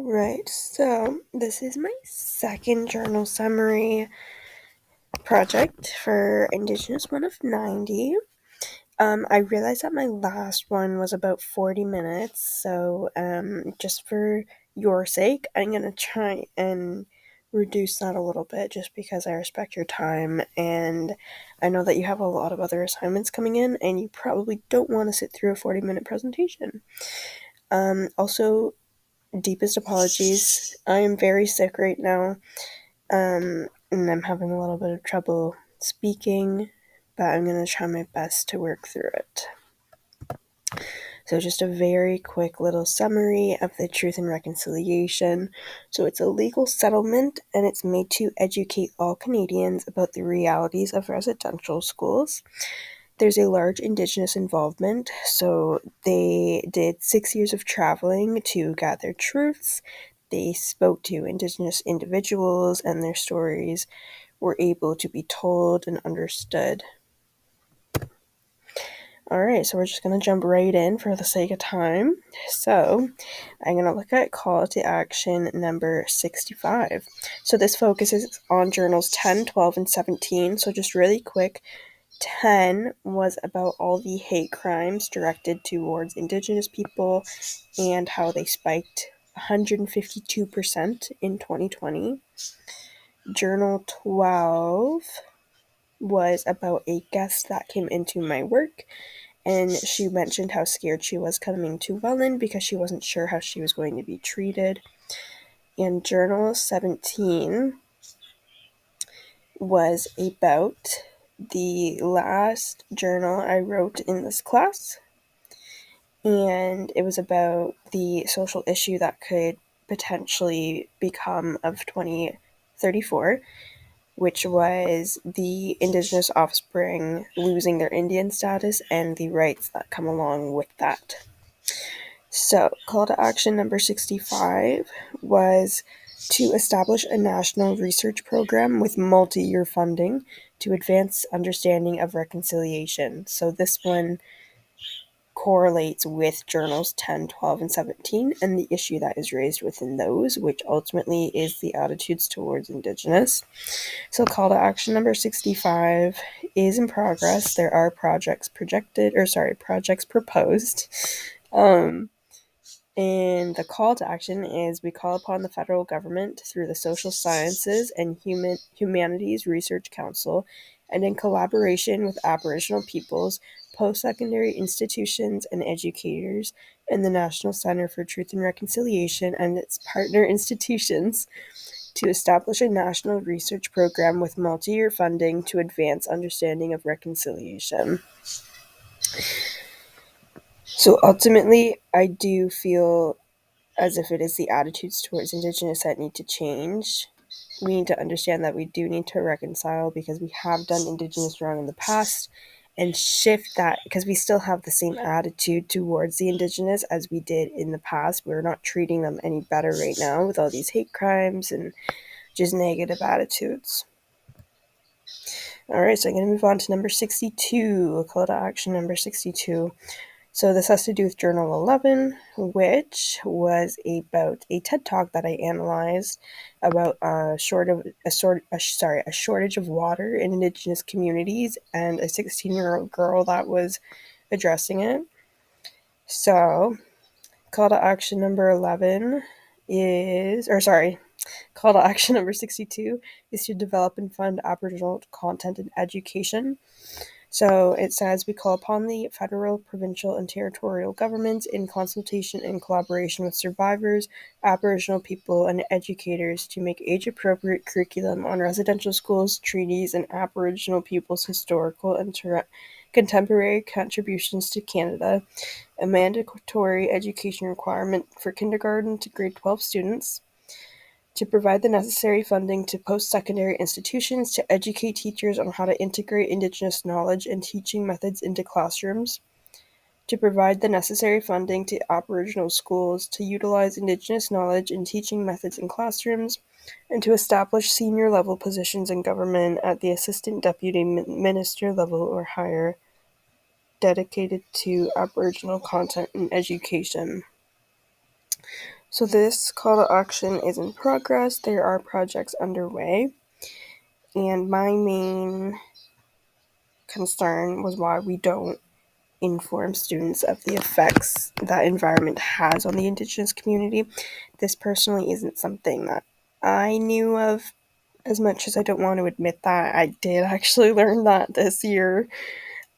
Alright, so this is my second journal summary project for Indigenous 1 of 90. I realized that my last one was about 40 minutes, so just for your sake, I'm going to try and reduce that a little bit just because I respect your time, and I know that you have a lot of other assignments coming in, and you probably don't want to sit through a 40-minute presentation. Also, deepest apologies. I am very sick right now, and I'm having a little bit of trouble speaking, but I'm going to try my best to work through it. So just a very quick little summary of the Truth and Reconciliation. So it's a legal settlement, and it's made to educate all Canadians about the realities of residential schools. There's a large Indigenous involvement, so they did 6 years of traveling to gather truths. They spoke to Indigenous individuals, and their stories were able to be told and understood. Alright, so we're just going to jump right in for the sake of time. So I'm going to look at call to action number 65. So this focuses on journals 10, 12, and 17. So just really quick, 10 was about all the hate crimes directed towards Indigenous people and how they spiked 152% in 2020. Journal 12 was about a guest that came into my work, and she mentioned how scared she was coming to Welland because she wasn't sure how she was going to be treated. And Journal 17 was about the last journal I wrote in this class, and it was about the social issue that could potentially become of 2034, which was the Indigenous offspring losing their Indian status and the rights that come along with that. So, call to action number 65 was to establish a national research program with multi-year funding to advance understanding of reconciliation. So this one correlates with journals 10, 12, and 17 and the issue that is raised within those, which ultimately is the attitudes towards Indigenous. So call to action number 65 is in progress. There are projects proposed. And the call to action is we call upon the federal government through the Social Sciences and Humanities Research Council, and in collaboration with Aboriginal peoples, post-secondary institutions and educators, and the National Center for Truth and Reconciliation and its partner institutions, to establish a national research program with multi-year funding to advance understanding of reconciliation. So ultimately, I do feel as if it is the attitudes towards Indigenous that need to change. We need to understand that we do need to reconcile because we have done Indigenous wrong in the past, and shift that because we still have the same attitude towards the Indigenous as we did in the past. We're not treating them any better right now with all these hate crimes and just negative attitudes. Alright, so I'm going to move on to number 62, call to action number 62. So this has to do with Journal 11, which was about a TED Talk that I analyzed about a shortage of water in Indigenous communities and a 16-year-old girl that was addressing it. So call to action number 11 call to action number 62 is to develop and fund Aboriginal content and education. So it says we call upon the federal, provincial, and territorial governments in consultation and collaboration with survivors, Aboriginal people, and educators to make age-appropriate curriculum on residential schools, treaties, and Aboriginal people's historical and contemporary contributions to Canada, a mandatory education requirement for kindergarten to grade 12 students, to provide the necessary funding to post-secondary institutions to educate teachers on how to integrate Indigenous knowledge and teaching methods into classrooms, to provide the necessary funding to Aboriginal schools to utilize Indigenous knowledge and teaching methods in classrooms, and to establish senior-level positions in government at the assistant deputy minister level or higher dedicated to Aboriginal content and education. So this call to action is in progress. There are projects underway. And my main concern was why we don't inform students of the effects that environment has on the Indigenous community. This personally isn't something that I knew of. As much as I don't want to admit that, I did actually learn that this year.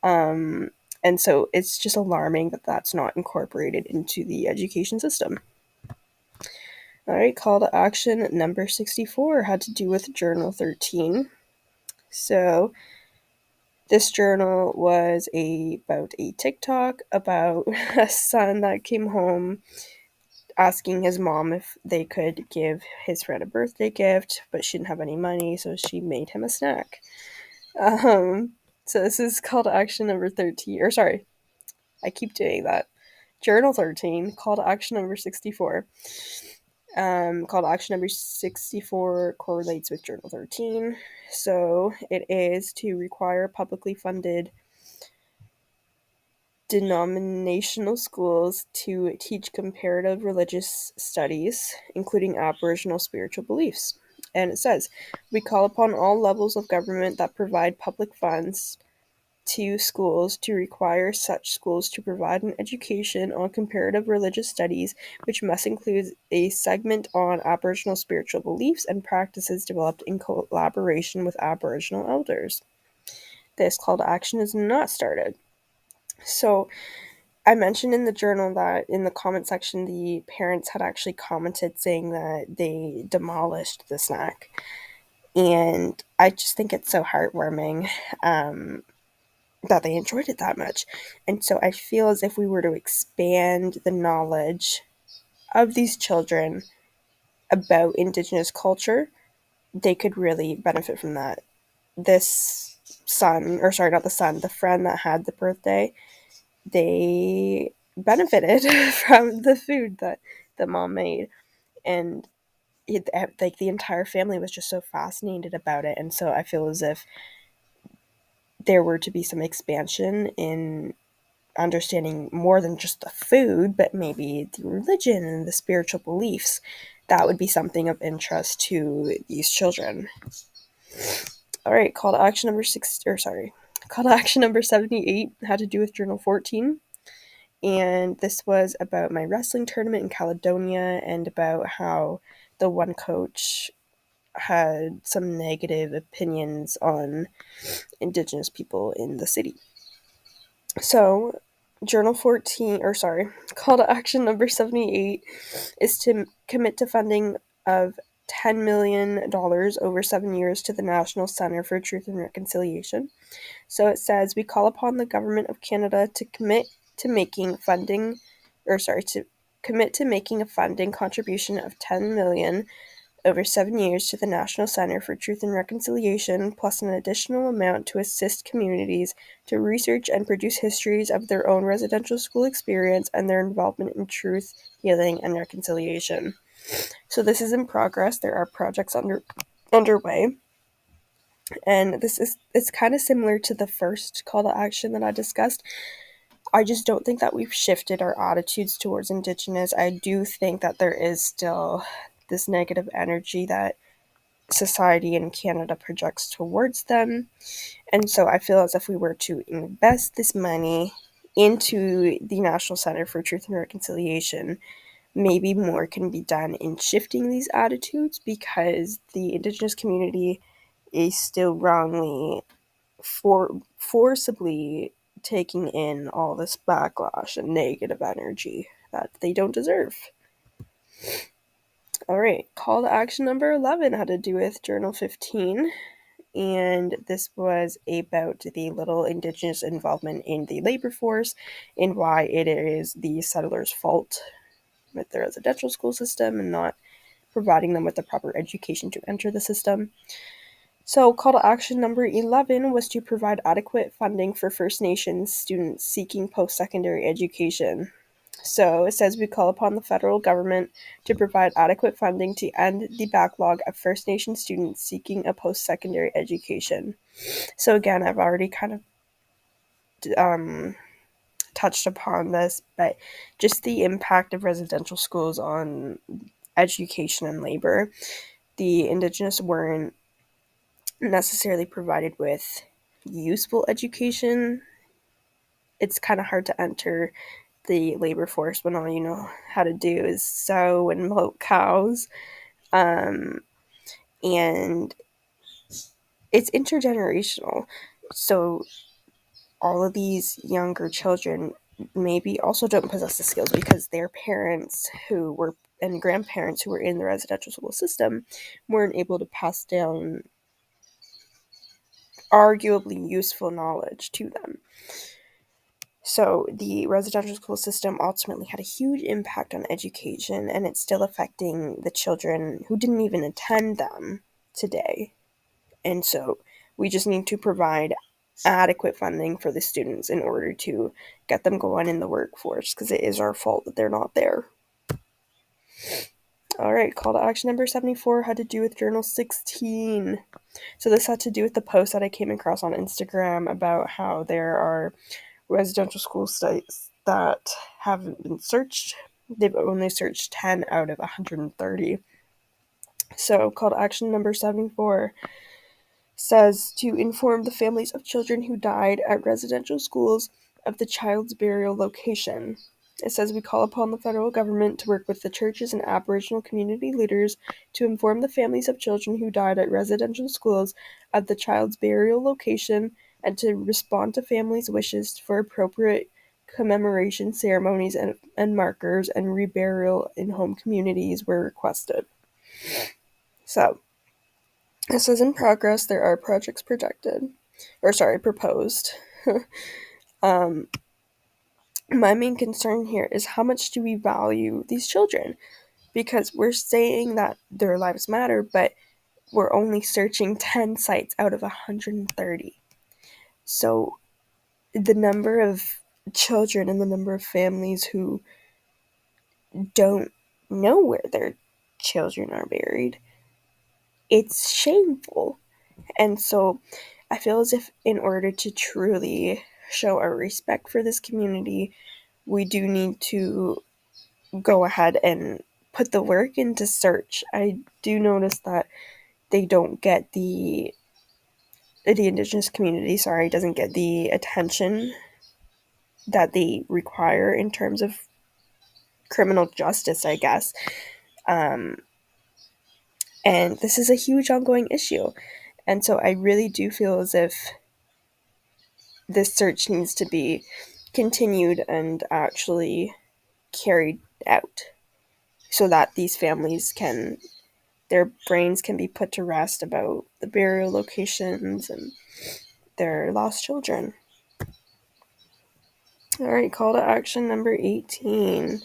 Um, and so it's just alarming that that's not incorporated into the education system. All right, call to action number 64 had to do with Journal 13. So this journal was about a TikTok about a son that came home asking his mom if they could give his friend a birthday gift, but she didn't have any money, so she made him a snack. Um, so this is call to action number 13, or sorry, I keep doing that. Journal 13, call to action number 64. Call to action number 64 correlates with Journal 13. So it is to require publicly funded denominational schools to teach comparative religious studies, including Aboriginal spiritual beliefs. And it says, we call upon all levels of government that provide public funds to schools to require such schools to provide an education on comparative religious studies, which must include a segment on Aboriginal spiritual beliefs and practices developed in collaboration with Aboriginal elders. This call to action is not started. So I mentioned in the journal that in the comment section, the parents had actually commented saying that they demolished the snack. And I just think it's so heartwarming that they enjoyed it that much. And so I feel as if we were to expand the knowledge of these children about Indigenous culture, they could really benefit from that. This son, or sorry, not the son, the friend that had the birthday, they benefited from the food that the mom made. And like the entire family was just so fascinated about it. And so I feel as if there were to be some expansion in understanding more than just the food, but maybe the religion and the spiritual beliefs, that would be something of interest to these children. All right, call to action number call to action number 78 had to do with Journal 14. And this was about my wrestling tournament in Caledonia and about how the one coach had some negative opinions on Indigenous people in the city. So, Journal 14, call to action number 78 is to commit to funding of $10 million over 7 years to the National Centre for Truth and Reconciliation. So it says, we call upon the Government of Canada to commit to making a funding contribution of $10 million over 7 years to the National Centre for Truth and Reconciliation, plus an additional amount to assist communities to research and produce histories of their own residential school experience and their involvement in truth, healing, and reconciliation. So this is in progress. There are projects underway. And it's kind of similar to the first call to action that I discussed. I just don't think that we've shifted our attitudes towards Indigenous. I do think that there is still this negative energy that society in Canada projects towards them. And so I feel as if we were to invest this money into the National Centre for Truth and Reconciliation, maybe more can be done in shifting these attitudes, because the Indigenous community is still wrongly forcibly taking in all this backlash and negative energy that they don't deserve. All right, call to action number 11 had to do with Journal 15, and this was about the little Indigenous involvement in the labor force and why it is the settlers' fault with the residential school system and not providing them with the proper education to enter the system. So, call to action number 11 was to provide adequate funding for First Nations students seeking post-secondary education. So, it says we call upon the federal government to provide adequate funding to end the backlog of First Nation students seeking a post-secondary education. So, again, I've already kind of touched upon this, but just the impact of residential schools on education and labor. The Indigenous weren't necessarily provided with useful education. It's kind of hard to enter the labor force when all you know how to do is sew and milk cows. Um, and it's intergenerational. So all of these younger children maybe also don't possess the skills because their parents who were and grandparents who were in the residential school system weren't able to pass down arguably useful knowledge to them. So the residential school system ultimately had a huge impact on education, and it's still affecting the children who didn't even attend them today. And so we just need to provide adequate funding for the students in order to get them going in the workforce, because it is our fault that they're not there. All right, call to action number 74 had to do with Journal 16. So this had to do with the post that I came across on Instagram about how there are residential school sites that haven't been searched. They've only searched 10 out of 130. So call to action number 74 says to inform the families of children who died at residential schools of the child's burial location. It says we call upon the federal government to work with the churches and Aboriginal community leaders to inform the families of children who died at residential schools of the child's burial location and to respond to families' wishes for appropriate commemoration ceremonies and markers and reburial in home communities where requested. So, this is in progress. There are projects proposed. My main concern here is how much do we value these children? Because we're saying that their lives matter, but we're only searching 10 sites out of 130. So the number of children and the number of families who don't know where their children are buried, it's shameful. And so I feel as if in order to truly show our respect for this community, we do need to go ahead and put the work into search. I do notice that they don't get the Indigenous community, doesn't get the attention that they require in terms of criminal justice, I guess. And this is a huge ongoing issue. And so I really do feel as if this search needs to be continued and actually carried out so that these families can, their brains can be put to rest about the burial locations and their lost children. All right, call to action number 18.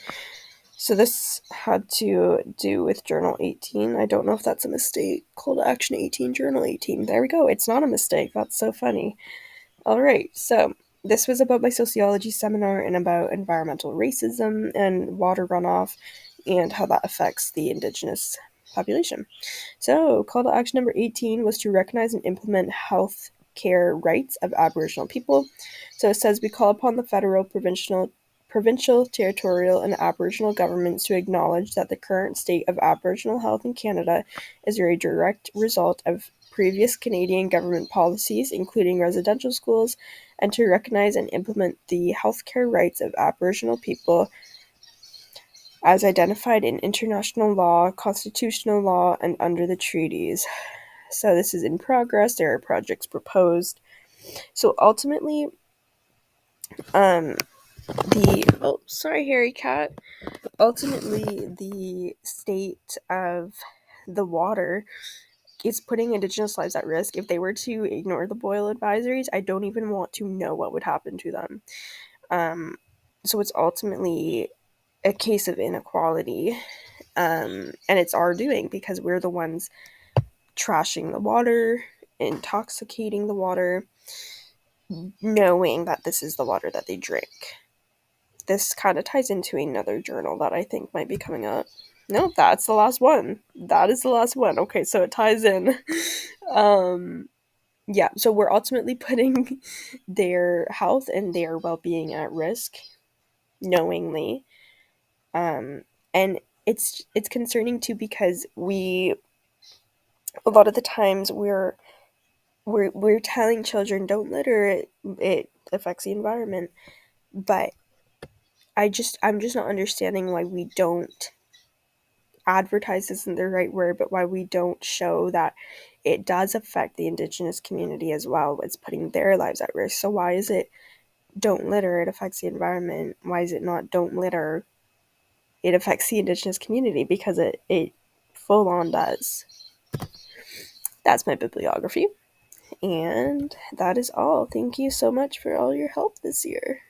So this had to do with Journal 18. I don't know if that's a mistake. Call to action 18, Journal 18. There we go. It's not a mistake. That's so funny. All right, so this was about my sociology seminar and about environmental racism and water runoff and how that affects the Indigenous population. So, call to action number 18 was to recognize and implement health care rights of Aboriginal people. So it says we call upon the federal, provincial, territorial, and Aboriginal governments to acknowledge that the current state of Aboriginal health in Canada is a direct result of previous Canadian government policies, including residential schools, and to recognize and implement the healthcare rights of Aboriginal people as identified in international law, constitutional law, and under the treaties. So this is in progress. There are projects proposed. So ultimately, Harry Cat. Ultimately, the state of the water is putting Indigenous lives at risk. If they were to ignore the boil advisories, I don't even want to know what would happen to them. So it's ultimately a case of inequality, and it's our doing because we're the ones trashing the water, intoxicating the water, knowing that this is the water that they drink. This kind of ties into another journal that I think might be coming up. No, that's the last one. That is the last one. Okay, so it ties in. yeah, so we're ultimately putting their health and their well-being at risk knowingly. And it's concerning too, because we a lot of the times we're telling children don't litter, it affects the environment, but I'm just not understanding why we don't advertise, isn't the right word, but why we don't show that it does affect the Indigenous community as well. It's putting their lives at risk. So why is it don't litter, it affects the environment? Why is it not don't litter, it affects the Indigenous community? Because it full on does. That's my bibliography. And that is all. Thank you so much for all your help this year.